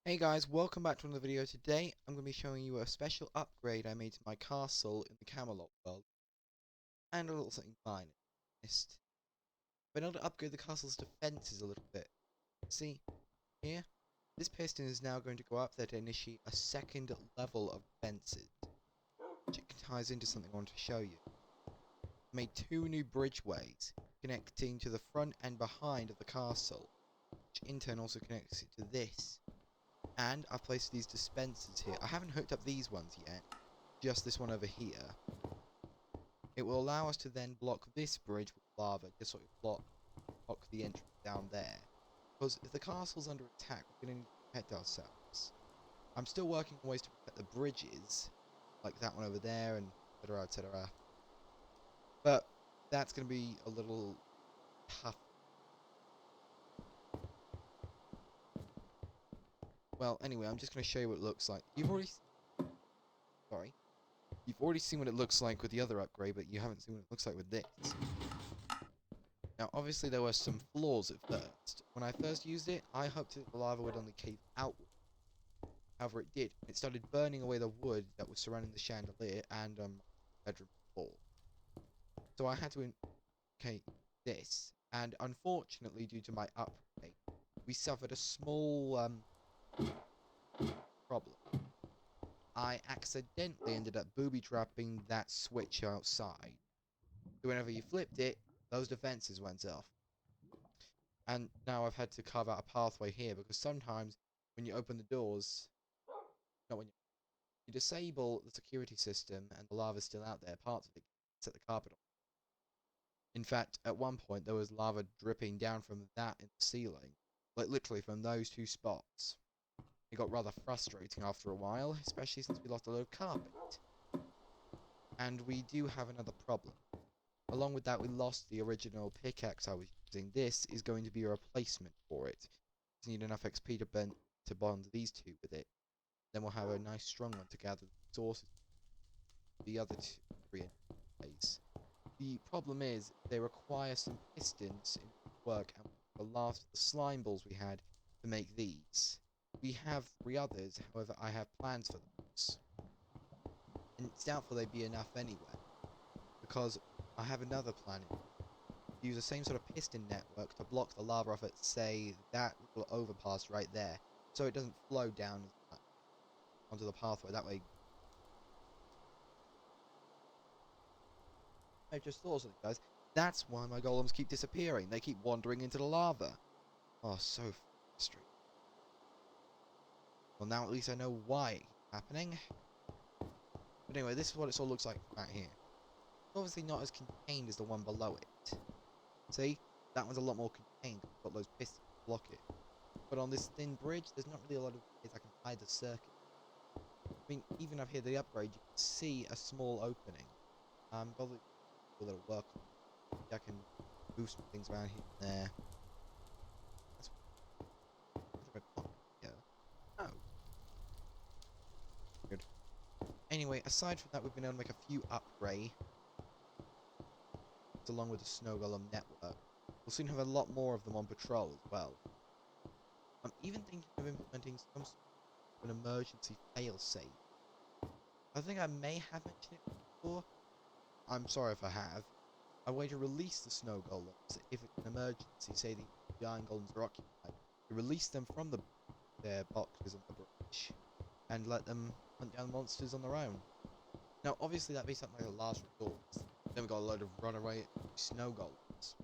Hey guys, welcome back to another video. Today I'm going to be showing you a special upgrade I made to my castle in the Camelot world, and a little something minor. Been able to upgrade the castle's defences a little bit. See, here, this piston is now going to go up there to initiate a second level of defences, which it ties into something I want to show you. I made two new bridgeways connecting to the front and behind of the castle, which in turn also connects it to this. And I've placed these dispensers here. I haven't hooked up these ones yet, just this one over here. It will allow us to then block this bridge with lava, just sort of block the entrance down there. Because if the castle's under attack, we're going to need to protect ourselves. I'm still working on ways to protect the bridges, like that one over there, and etc, etc. But that's going to be a little tough. Well, anyway, I'm just going to show you what it looks like. Sorry. You've already seen what it looks like with the other upgrade, but you haven't seen what it looks like with this. Now, obviously there were some flaws at first. When I first used it, I hoped that the lava would only cave outward. However, it did. It started burning away the wood that was surrounding the chandelier and bedroom floor. So I had to indicate this, and unfortunately, due to my upgrade, we suffered a small problem. I accidentally ended up booby trapping that switch outside. So whenever you flipped it, those defenses went off. And now I've had to carve out a pathway here because sometimes when you open the doors, not when you disable the security system and the lava's still out there, parts of it set the carpet on. In fact, at one point there was lava dripping down from that in the ceiling, like literally from those two spots. It got rather frustrating after a while, especially since we lost a load of carpet. And we do have another problem. Along with that, we lost the original pickaxe I was using. This is going to be a replacement for it. Just need enough XP to bond these two with it. Then we'll have a nice strong one to gather the resources. The other three in place. The problem is they require some pistons in work, and the last of the slime balls we had to make these. We have 3 others, however I have plans for those. And it's doubtful they'd be enough anyway, because I have another plan. Use the same sort of piston network to block the lava off at, say, that little overpass right there, so it doesn't flow down onto the pathway. That way, I just thought of something, guys. That's why my golems keep disappearing. They keep wandering into the lava. Oh, so frustrating. Well, now at least I know why it's happening. But anyway, this is what it all looks like right here. It's obviously not as contained as the one below it. See? That one's a lot more contained. It's got those pistons to block it. But on this thin bridge, there's not really a lot of ways I can hide the circuit. I mean, even up here, the upgrade, you can see a small opening. Probably do a little work. I can move some things around here and there. Yeah. Oh. Good. Anyway, aside from that, we've been able to make a few upgrades along with the snow golem network. We'll soon have a lot more of them on patrol as well. I'm even thinking of implementing some sort of an emergency failsafe. I think I may have mentioned it before. I'm sorry if I have. A way to release the snow golems if it's an emergency, say the iron golems are occupied, to release them from their boxes on the bridge and let them hunt down monsters on their own. Now, obviously, that'd be something like a last resort. Then we got a load of runaway snow golems.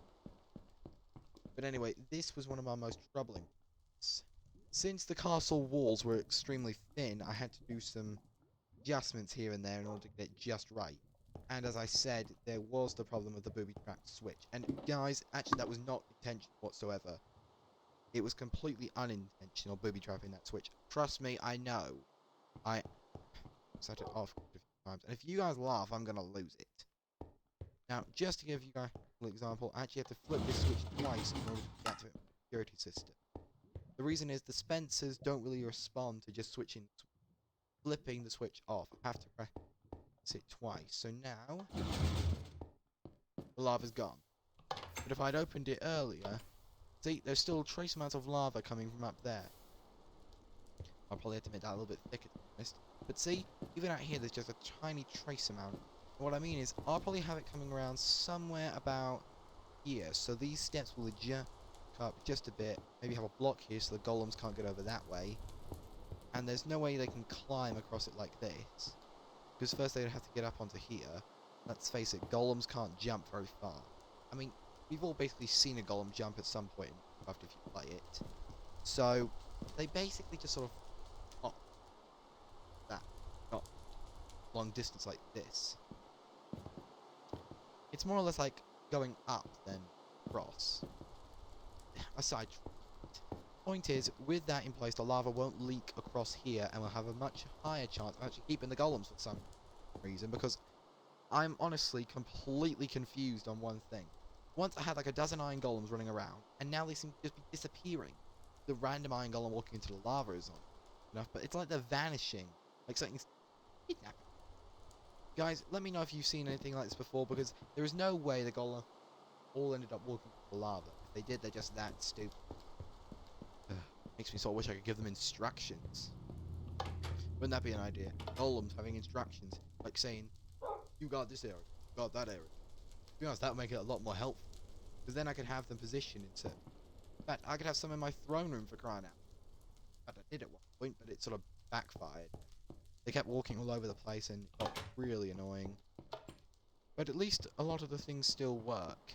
But anyway, this was one of our most troubling ones. Since the castle walls were extremely thin, I had to do some adjustments here and there in order to get it just right. And as I said, there was the problem of the booby trap switch. And guys, actually that was not intentional whatsoever. It was completely unintentional booby trapping that switch. Trust me, I know. I set it off a few times. And if you guys laugh, I'm going to lose it. Now, just to give you guys an example, I actually have to flip this switch twice in order to get to the security system. The reason is the dispensers don't really respond to just flipping the switch off. I have to press it twice. So now, the lava's gone. But if I'd opened it earlier, see, there's still trace amounts of lava coming from up there. I'll probably have to make that a little bit thicker, to be honest. But see, even out here, there's just a tiny trace amount. And what I mean is, I'll probably have it coming around somewhere about here. So these steps will adjust up just a bit. Maybe have a block here so the golems can't get over that way. And there's no way they can climb across it like this. Because first they'd have to get up onto here. Let's face it, golems can't jump very far. I mean, we've all basically seen a golem jump at some point after if you play it. So, they basically just sort of not long distance like this. It's more or less like going up than across. Aside, point is, with that in place, the lava won't leak across here, and we'll have a much higher chance of actually keeping the golems for some reason, because I'm honestly completely confused on one thing. Once I had like a dozen iron golems running around, and now they seem to just be disappearing. The random iron golem walking into the lava is on enough, but it's like they're vanishing, like something's kidnapping. Guys, let me know if you've seen anything like this before, because there is no way the golem all ended up walking into the lava. If they did, they're just that stupid. Makes me sort of wish I could give them instructions. Wouldn't that be an idea? Golems having instructions, like saying, you got this area, you got that area. To be honest, that would make it a lot more helpful. Because then I could have them positioned in certain... In fact, I could have some in my throne room for crying out. In fact, I did at one point, but it sort of backfired. They kept walking all over the place and it got really annoying. But at least a lot of the things still work.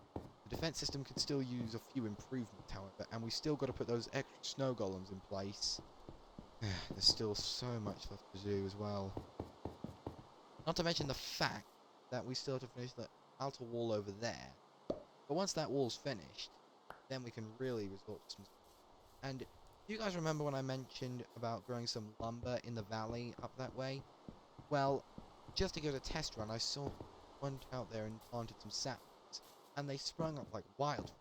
The defense system could still use a few improvements, however, and we still got to put those extra snow golems in place. There's still so much left to do as well. Not to mention the fact that we still have to finish the outer wall over there. But once that wall's finished, then we can really resort to some... And do you guys remember when I mentioned about growing some lumber in the valley up that way? Well, just to give it a test run, I saw one out there and planted some saplings, and they sprung up like wildfire.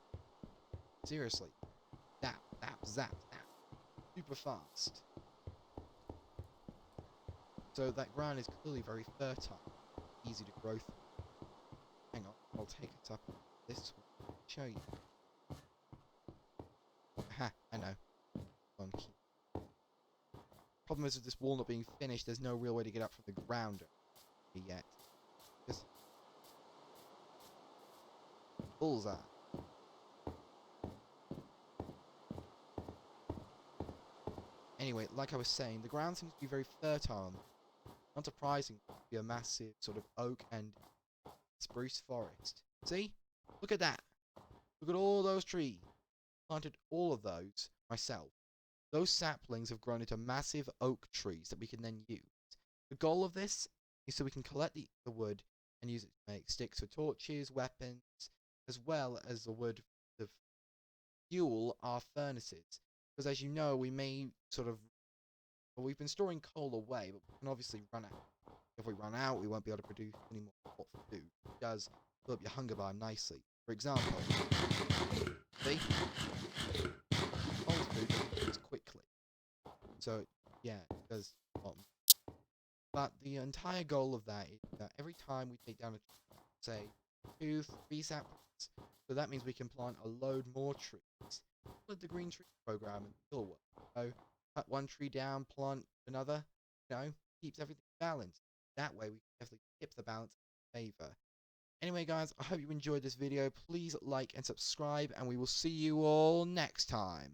Seriously. Zap, zap, zap, zap. Super fast. So that ground is clearly very fertile, easy to grow through. Hang on, I'll take it up this way, show you. Aha, I know. Problem is with this wall not being finished, there's no real way to get up from the ground yet. Just bullseye. Anyway, like I was saying, the ground seems to be very fertile. Not surprising, it would be a massive sort of oak and spruce forest. See? Look at that. Look at all those trees. Planted all of those myself. Those saplings have grown into massive oak trees that we can then use. The goal of this is so we can collect the wood and use it to make sticks for torches, weapons, as well as the wood to fuel our furnaces. Because as you know, we may sort of... Well, we've been storing coal away, but we can obviously run out. If we run out, we won't be able to produce any more hot food. It does fill up your hunger bar nicely. For example, see? Cold food cooks quickly. So, yeah, it does. But the entire goal of that is that every time we take down a, say, 2, 3 saplings, so that means we can plant a load more trees. Let the green tree program and still work. So, cut one tree down, plant another, you know, keeps everything balanced. That way we can definitely tip the balance in favor. Anyway, guys, I hope you enjoyed this video. Please like and subscribe, and we will see you all next time.